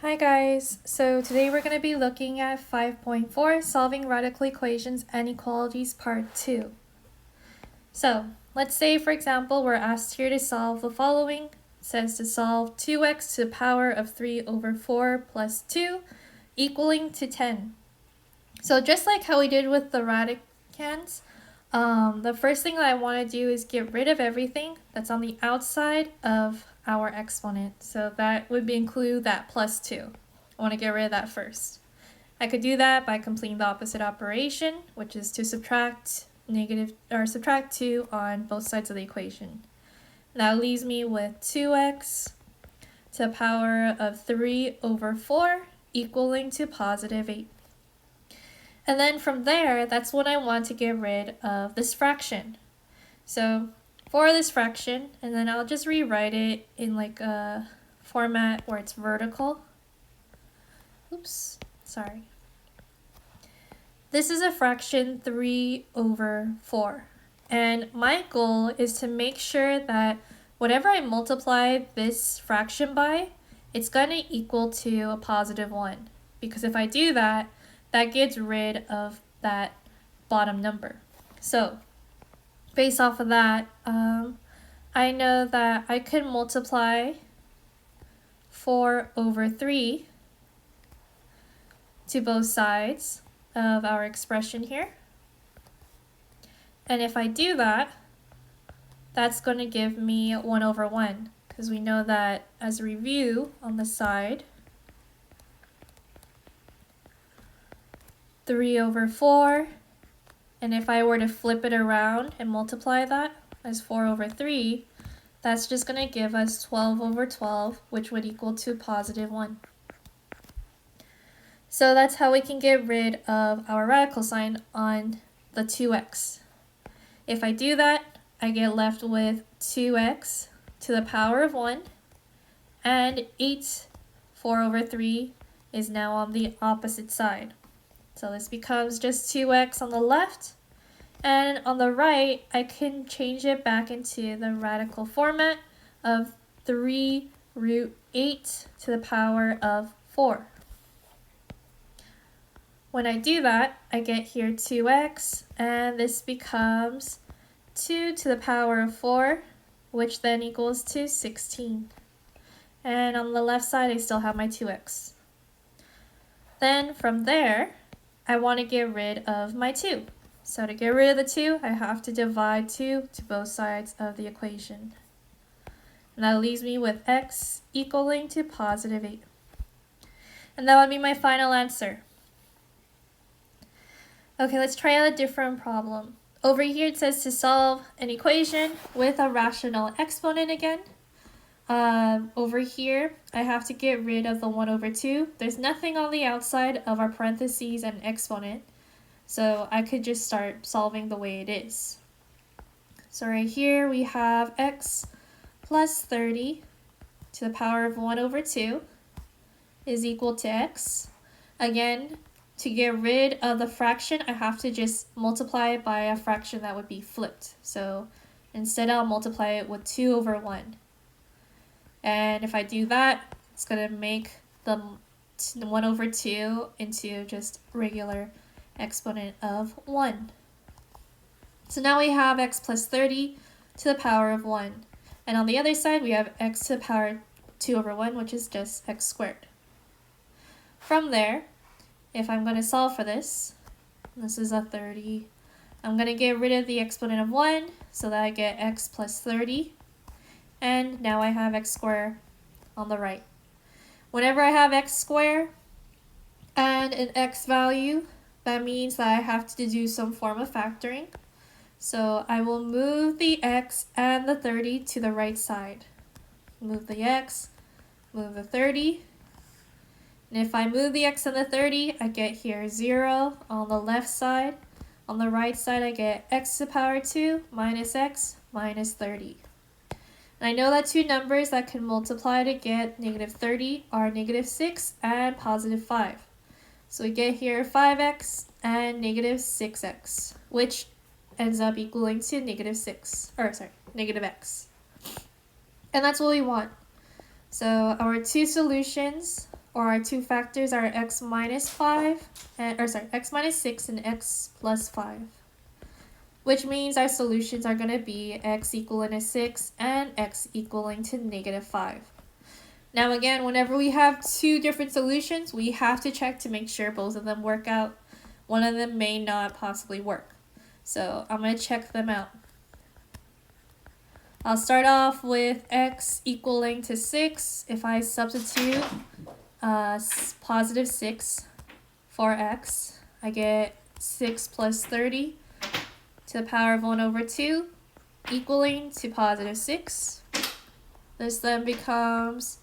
Hi guys, so today we're going to be looking at 5.4, Solving Radical Equations and Inequalities Part 2. So, let's say for example we're asked here to solve the following. It says to solve 2x to the power of 3 over 4 plus 2 equaling to 10. So just like how we did with the radicands, the first thing that I want to do is get rid of everything that's on the outside of our exponent. So that would include that plus 2. I want to get rid of that first. I could do that by completing the opposite operation, which is to subtract 2 on both sides of the equation. That leaves me with 2x to the power of 3 over 4 equaling to positive 8. And then from there, that's when I want to get rid of this fraction. So for this fraction, and then I'll just rewrite it in like a format where it's vertical. Oops, sorry. This is a fraction 3 over 4. And my goal is to make sure that whatever I multiply this fraction by, it's going to equal to a positive 1. Because if I do that, that gets rid of that bottom number. So based off of that, I know that I could multiply 4 over 3 to both sides of our expression here. And if I do that, that's going to give me 1 over 1, because we know that as a review on the side, 3 over 4, and if I were to flip it around and multiply that as 4 over 3, that's just going to give us 12 over 12, which would equal to positive 1. So that's how we can get rid of our radical sign on the 2x. If I do that, I get left with 2x to the power of 1, and 4 over 3 is now on the opposite side. So this becomes just 2x on the left, and on the right, I can change it back into the radical format of 3 root 8 to the power of 4. When I do that, I get here 2x, and this becomes 2 to the power of 4, which then equals to 16. And on the left side, I still have my 2x. Then from there, I want to get rid of my 2. So to get rid of the 2, I have to divide 2 to both sides of the equation. And that leaves me with x equaling to positive 8. And that would be my final answer. Okay, let's try out a different problem. Over here it says to solve an equation with a rational exponent again. Over here, I have to get rid of the 1 over 2. There's nothing on the outside of our parentheses and exponent, so I could just start solving the way it is. So right here we have x plus 30 to the power of 1 over 2 is equal to x. Again, to get rid of the fraction, I have to just multiply it by a fraction that would be flipped. So instead I'll multiply it with 2 over 1. And if I do that, it's going to make the 1 over 2 into just regular exponent of 1. So now we have x plus 30 to the power of 1. And on the other side, we have x to the power 2 over 1, which is just x squared. From there, if I'm going to solve for this is a 30. I'm going to get rid of the exponent of 1 so that I get x plus 30. And now I have x squared on the right. Whenever I have x squared and an x value, that means that I have to do some form of factoring. So I will move the x and the 30 to the right side. Move the x, move the 30. And if I move the x and the 30, I get here 0 on the left side. On the right side, I get x to the power 2 minus x minus 30. And I know that two numbers that can multiply to get negative 30 are negative 6 and positive 5. So we get here 5x and negative 6x, which ends up equaling to negative x. And that's what we want. So our two solutions or our two factors are x minus 5, x minus 6 and x plus 5. Which means our solutions are going to be x equaling to 6 and x equaling to negative 5. Now again, whenever we have two different solutions, we have to check to make sure both of them work out. One of them may not possibly work. So I'm going to check them out. I'll start off with x equaling to 6. If I substitute positive 6 for x, I get 6 plus 30 to the power of 1 over 2 equaling to positive 6. This then becomes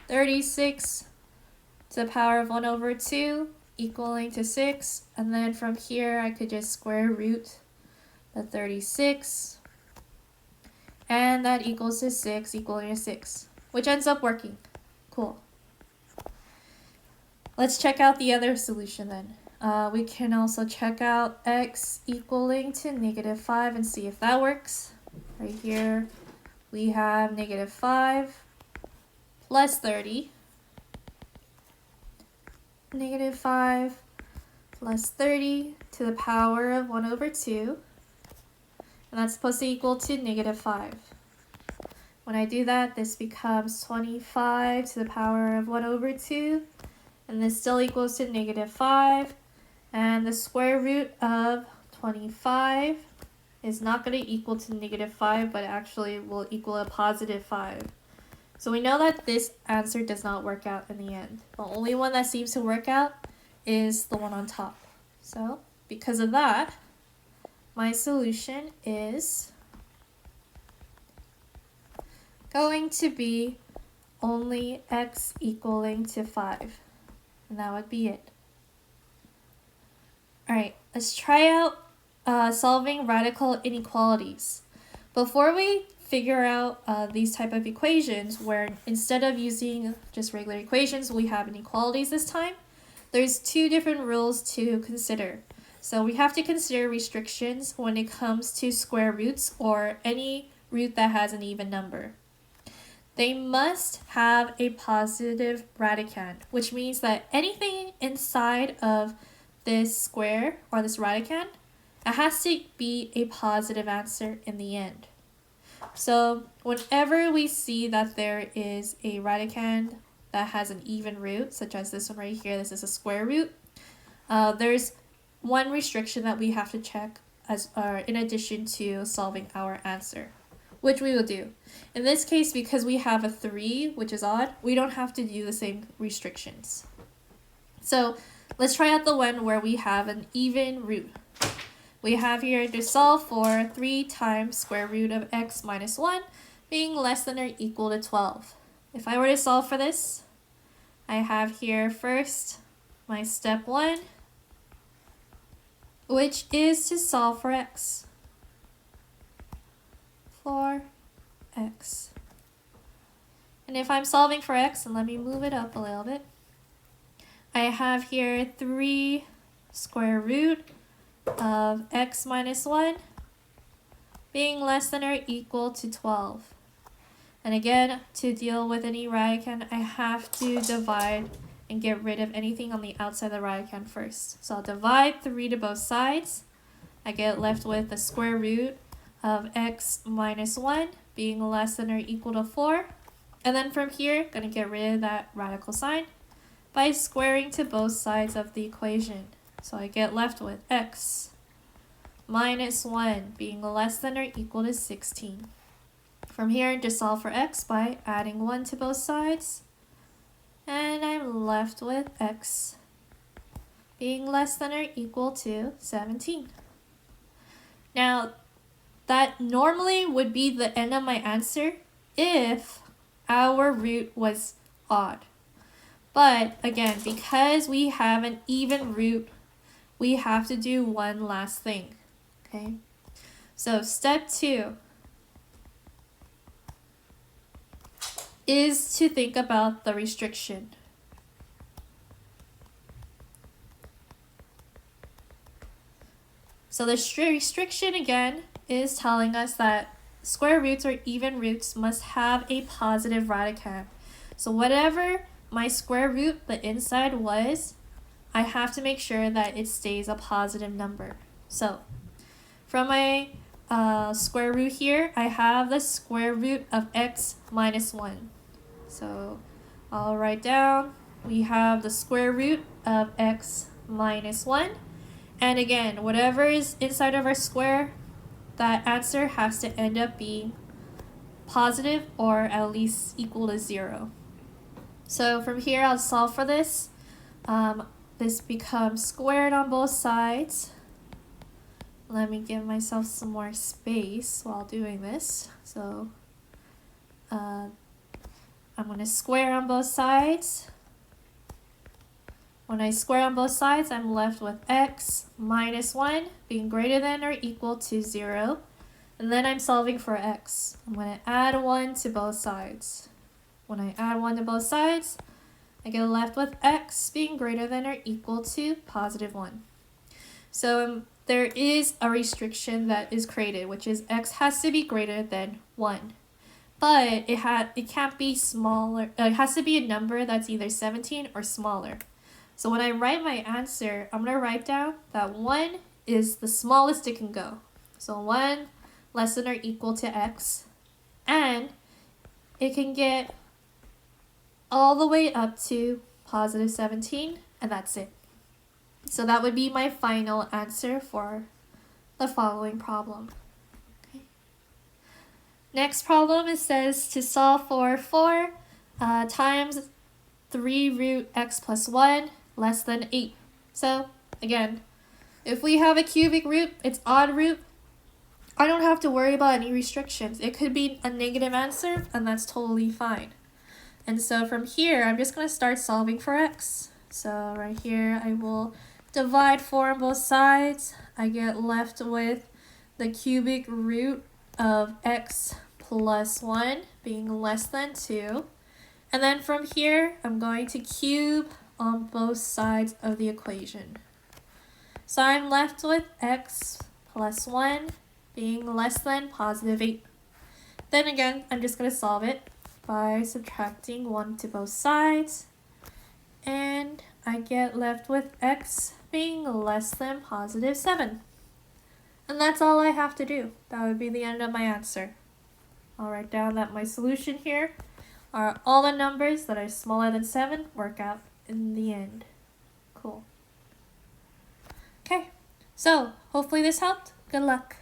36 to the power of 1 over 2 equaling to 6. And then from here I could just square root the 36. And that equals to 6 equaling to 6, which ends up working. Cool. Let's check out the other solution then. We can also check out x equaling to negative 5 and see if that works. Right here we have negative 5 plus 30. Negative 5 plus 30 to the power of 1 over 2. And that's supposed to equal to negative 5. When I do that, this becomes 25 to the power of 1 over 2. And this still equals to negative 5. And the square root of 25 is not going to equal to negative 5, but actually will equal a positive 5. So we know that this answer does not work out in the end. The only one that seems to work out is the one on top. So because of that, my solution is going to be only x equaling to 5. And that would be it. Alright, let's try out solving radical inequalities. Before we figure out these type of equations where instead of using just regular equations, we have inequalities this time, there's two different rules to consider. So we have to consider restrictions when it comes to square roots or any root that has an even number. They must have a positive radicand, which means that anything inside of this square or this radicand, it has to be a positive answer in the end. So whenever we see that there is a radicand that has an even root, such as this one right here, this is a square root, there's one restriction that we have to check as in addition to solving our answer, which we will do. In this case, because we have a 3, which is odd, we don't have to do the same restrictions. So let's try out the one where we have an even root. We have here to solve for 3 times square root of x minus 1 being less than or equal to 12. If I were to solve for this, I have here first my step 1, which is to solve for x. For x. And if I'm solving for x, and let me move it up a little bit, I have here 3 square root of x minus 1 being less than or equal to 12. And again, to deal with any radicand, I have to divide and get rid of anything on the outside of the radicand first. So I'll divide 3 to both sides. I get left with the square root of x minus 1 being less than or equal to 4. And then from here, going to get rid of that radical sign by squaring to both sides of the equation. So I get left with x minus 1 being less than or equal to 16. From here, just solve for x by adding 1 to both sides. And I'm left with x being less than or equal to 17. Now, that normally would be the end of my answer if our root was odd. But again, because we have an even root, we have to do one last thing. Okay? So step 2 is to think about the restriction. So the restriction again is telling us that square roots or even roots must have a positive radicand. So whatever my square root, the inside was, I have to make sure that it stays a positive number. So from my square root here, I have the square root of x minus 1. So I'll write down, we have the square root of x minus 1. And again, whatever is inside of our square, that answer has to end up being positive or at least equal to 0. So from here, I'll solve for this. This becomes squared on both sides. Let me give myself some more space while doing this. So I'm going to square on both sides. When I square on both sides, I'm left with x minus 1 being greater than or equal to 0. And then I'm solving for x. I'm going to add 1 to both sides. When I add 1 to both sides, I get left with x being greater than or equal to positive 1. So there is a restriction that is created, which is x has to be greater than 1. But it can't be smaller. It has to be a number that's either 17 or smaller. So when I write my answer, I'm going to write down that 1 is the smallest it can go. So 1 less than or equal to x. And it can get all the way up to positive 17, and that's it. So that would be my final answer for the following problem. Okay. Next problem, it says to solve for 4 times 3 root x plus 1 less than 8. So again, if we have a cubic root, it's odd root, I don't have to worry about any restrictions. It could be a negative answer, and that's totally fine. And so from here, I'm just going to start solving for x. So right here, I will divide 4 on both sides. I get left with the cubic root of x plus 1 being less than 2. And then from here, I'm going to cube on both sides of the equation. So I'm left with x plus 1 being less than positive 8. Then again, I'm just going to solve it by subtracting 1 to both sides, and I get left with x being less than positive 7. And that's all I have to do. That would be the end of my answer. I'll write down that my solution here are all the numbers that are smaller than 7 work out in the end. Cool. Okay, so hopefully this helped. Good luck.